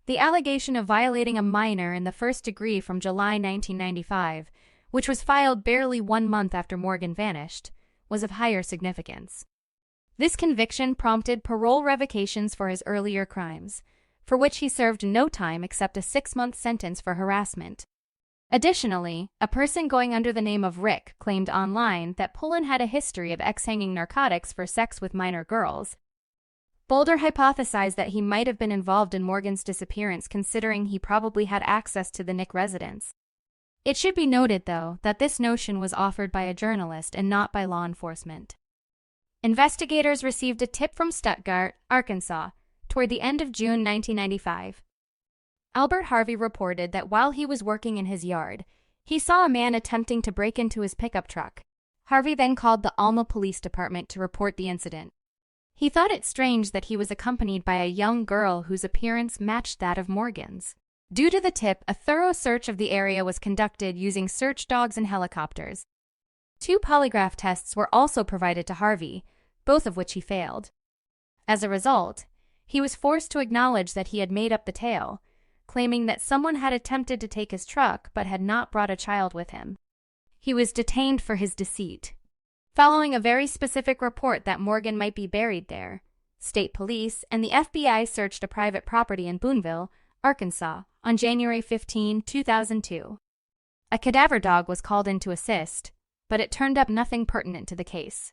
The allegation of violating a minor in the first degree from July 1995, which was filed barely 1 month after Morgan vanished, was of higher significance. This conviction prompted parole revocations for his earlier crimes, for which he served no time except a 6-month sentence for harassment. Additionally, a person going under the name of Rick claimed online that Pullen had a history of exhanging narcotics for sex with minor girls. Boulder hypothesized that he might have been involved in Morgan's disappearance, considering he probably had access to the Nick residence. It should be noted, though, that this notion was offered by a journalist and not by law enforcement. Investigators received a tip from Stuttgart, Arkansas, toward the end of June 1995. Albert Harvey reported that while he was working in his yard, he saw a man attempting to break into his pickup truck. Harvey then called the Alma Police Department to report the incident. He thought it strange that he was accompanied by a young girl whose appearance matched that of Morgan's. Due to the tip, a thorough search of the area was conducted using search dogs and helicopters. 2 polygraph tests were also provided to Harvey, both of which he failed. As a result, he was forced to acknowledge that he had made up the tale, claiming that someone had attempted to take his truck but had not brought a child with him. He was detained for his deceit. Following a very specific report that Morgan might be buried there, state police and the FBI searched a private property in Boonville, Arkansas, on January 15, 2002. A cadaver dog was called in to assist, but it turned up nothing pertinent to the case.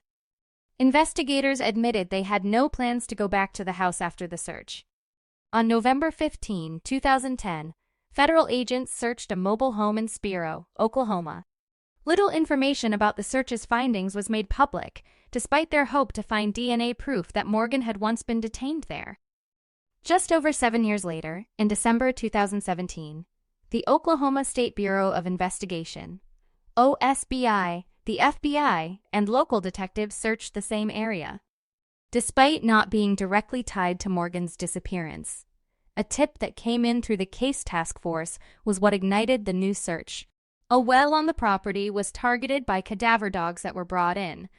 Investigators admitted they had no plans to go back to the house after the search. On November 15, 2010, federal agents searched a mobile home in Spiro, Oklahoma. Little information about the search's findings was made public, despite their hope to find DNA proof that Morgan had once been detained there. Just over 7 years later, in December 2017, the Oklahoma State Bureau of Investigation, OSBI, the FBI, and local detectives searched the same area. Despite not being directly tied to Morgan's disappearance, a tip that came in through the case task force was what ignited the new search. A well on the property was targeted by cadaver dogs that were brought in,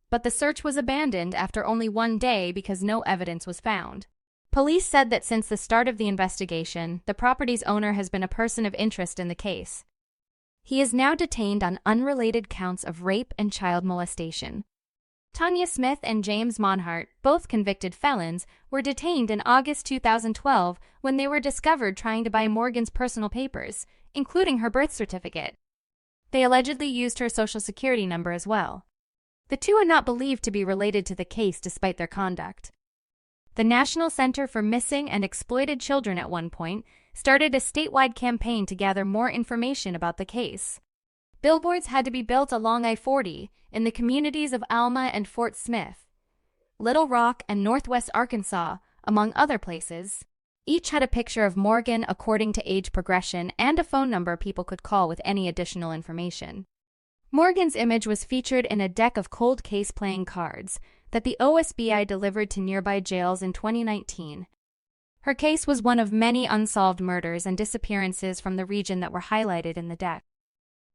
but the search was abandoned after only 1 day because no evidence was found. Police said that since the start of the investigation, the property's owner has been a person of interest in the case. He is now detained on unrelated counts of rape and child molestation. Tanya Smith and James Monhart, both convicted felons, were detained in August 2012 when they were discovered trying to buy Morgan's personal papers, including her birth certificate. They allegedly used her social security number as well. The two are not believed to be related to the case despite their conduct. The National Center for Missing and Exploited Children at one point started a statewide campaign to gather more information about the case. Billboards had to be built along I-40 in the communities of Alma and Fort Smith, Little Rock and Northwest Arkansas, among other places. Each had a picture of Morgan according to age progression and a phone number people could call with any additional information. Morgan's image was featured in a deck of cold case playing cards that the OSBI delivered to nearby jails in 2019. Her case was one of many unsolved murders and disappearances from the region that were highlighted in the deck.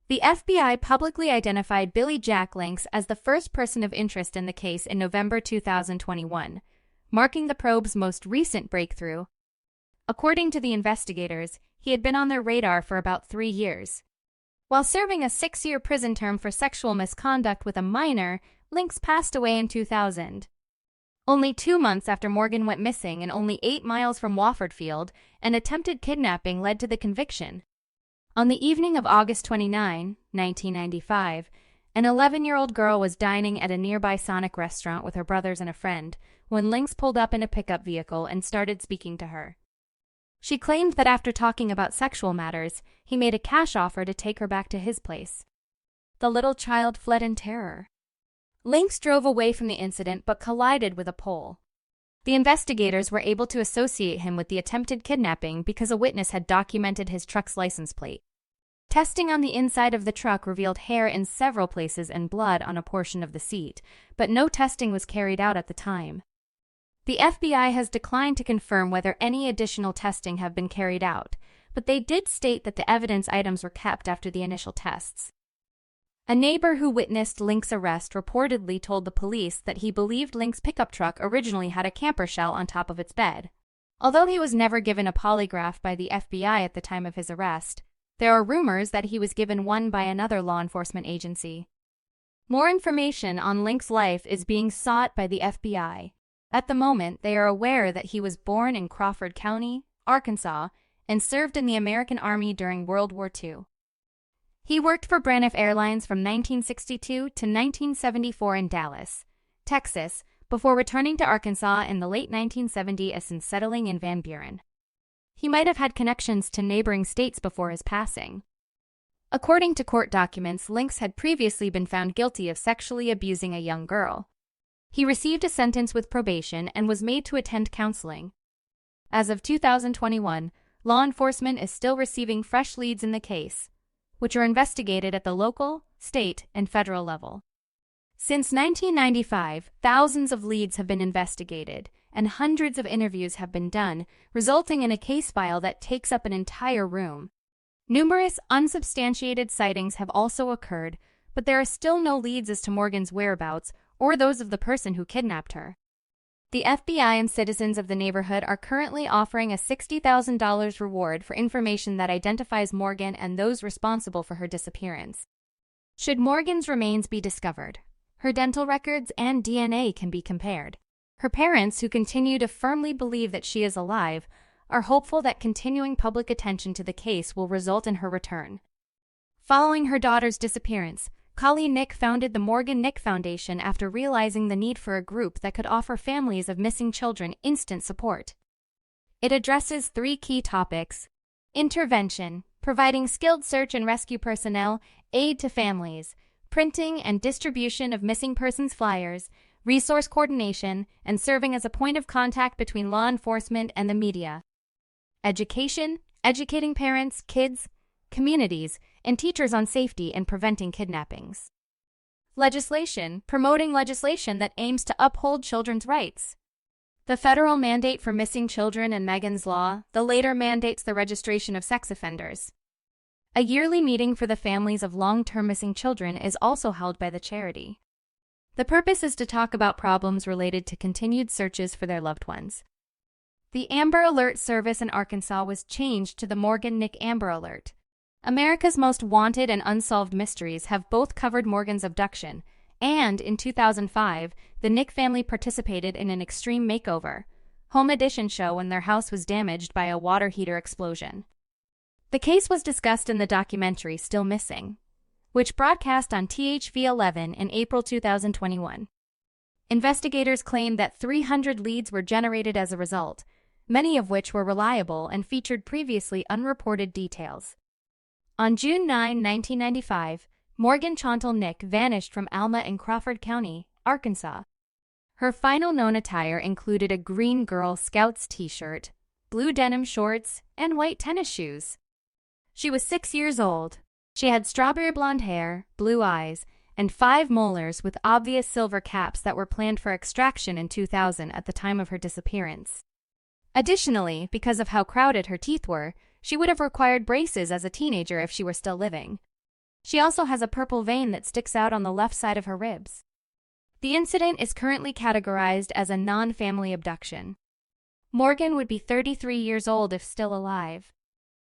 The FBI publicly identified Billy Jack Links as the first person of interest in the case in November 2021, marking the probe's most recent breakthrough. According to the investigators, he had been on their radar for about 3 years. While serving a 6-year prison term for sexual misconduct with a minor, Links passed away in 2000. Only 2 months after Morgan went missing and only 8 miles from Wofford Field, an attempted kidnapping led to the conviction. On the evening of August 29, 1995, an 11-year-old girl was dining at a nearby Sonic restaurant with her brothers and a friend when Links pulled up in a pickup vehicle and started speaking to her. She claimed that after talking about sexual matters, he made a cash offer to take her back to his place. The little child fled in terror. Links drove away from the incident but collided with a pole. The investigators were able to associate him with the attempted kidnapping because a witness had documented his truck's license plate. Testing on the inside of the truck revealed hair in several places and blood on a portion of the seat, but no testing was carried out at the time. The FBI has declined to confirm whether any additional testing have been carried out, but they did state that the evidence items were kept after the initial tests. A neighbor who witnessed Links' arrest reportedly told the police that he believed Links' pickup truck originally had a camper shell on top of its bed. Although he was never given a polygraph by the FBI at the time of his arrest, there are rumors that he was given one by another law enforcement agency. More information on Link's life is being sought by the FBI. At the moment, they are aware that he was born in Crawford County, Arkansas, and served in the American Army during World War II. He worked for Braniff Airlines from 1962 to 1974 in Dallas, Texas, before returning to Arkansas in the late 1970s and settling in Van Buren. He might have had connections to neighboring states before his passing. According to court documents, Lynx had previously been found guilty of sexually abusing a young girl. He received a sentence with probation and was made to attend counseling. As of 2021, law enforcement is still receiving fresh leads in the case, which are investigated at the local, state, and federal level. Since 1995, thousands of leads have been investigated, and hundreds of interviews have been done, resulting in a case file that takes up an entire room. Numerous unsubstantiated sightings have also occurred, but there are still no leads as to Morgan's whereabouts or those of the person who kidnapped her. The FBI and citizens of the neighborhood are currently offering a $60,000 reward for information that identifies Morgan and those responsible for her disappearance. Should Morgan's remains be discovered, her dental records and DNA can be compared. Her parents, who continue to firmly believe that she is alive, are hopeful that continuing public attention to the case will result in her return. Following her daughter's disappearance, Colleen Nick founded the Morgan Nick Foundation after realizing the need for a group that could offer families of missing children instant support. It addresses 3 key topics: intervention, providing skilled search and rescue personnel, aid to families, printing and distribution of missing persons flyers, resource coordination, and serving as a point of contact between law enforcement and the media. Education, educating parents, kids, communities, and teachers on safety and preventing kidnappings. Legislation, promoting legislation that aims to uphold children's rights. The federal mandate for missing children and Megan's Law, the later mandates the registration of sex offenders. A yearly meeting for the families of long-term missing children is also held by the charity. The purpose is to talk about problems related to continued searches for their loved ones. The Amber Alert service in Arkansas was changed to the Morgan Nick Amber Alert. America's Most Wanted and Unsolved Mysteries have both covered Morgan's abduction, and in 2005, the Nick family participated in an extreme makeover, home edition show when their house was damaged by a water heater explosion. The case was discussed in the documentary Still Missing, which broadcast on THV-11 in April 2021. Investigators claimed that 300 leads were generated as a result, many of which were reliable and featured previously unreported details. On June 9, 1995, Morgan Chontal Nick vanished from Alma in Crawford County, Arkansas. Her final known attire included a green Girl Scouts t-shirt, blue denim shorts, and white tennis shoes. She was 6 years old. She had strawberry blonde hair, blue eyes, and 5 molars with obvious silver caps that were planned for extraction in 2000 at the time of her disappearance. Additionally, because of how crowded her teeth were, she would have required braces as a teenager if she were still living. She also has a purple vein that sticks out on the left side of her ribs. The incident is currently categorized as a non-family abduction. Morgan would be 33 years old if still alive.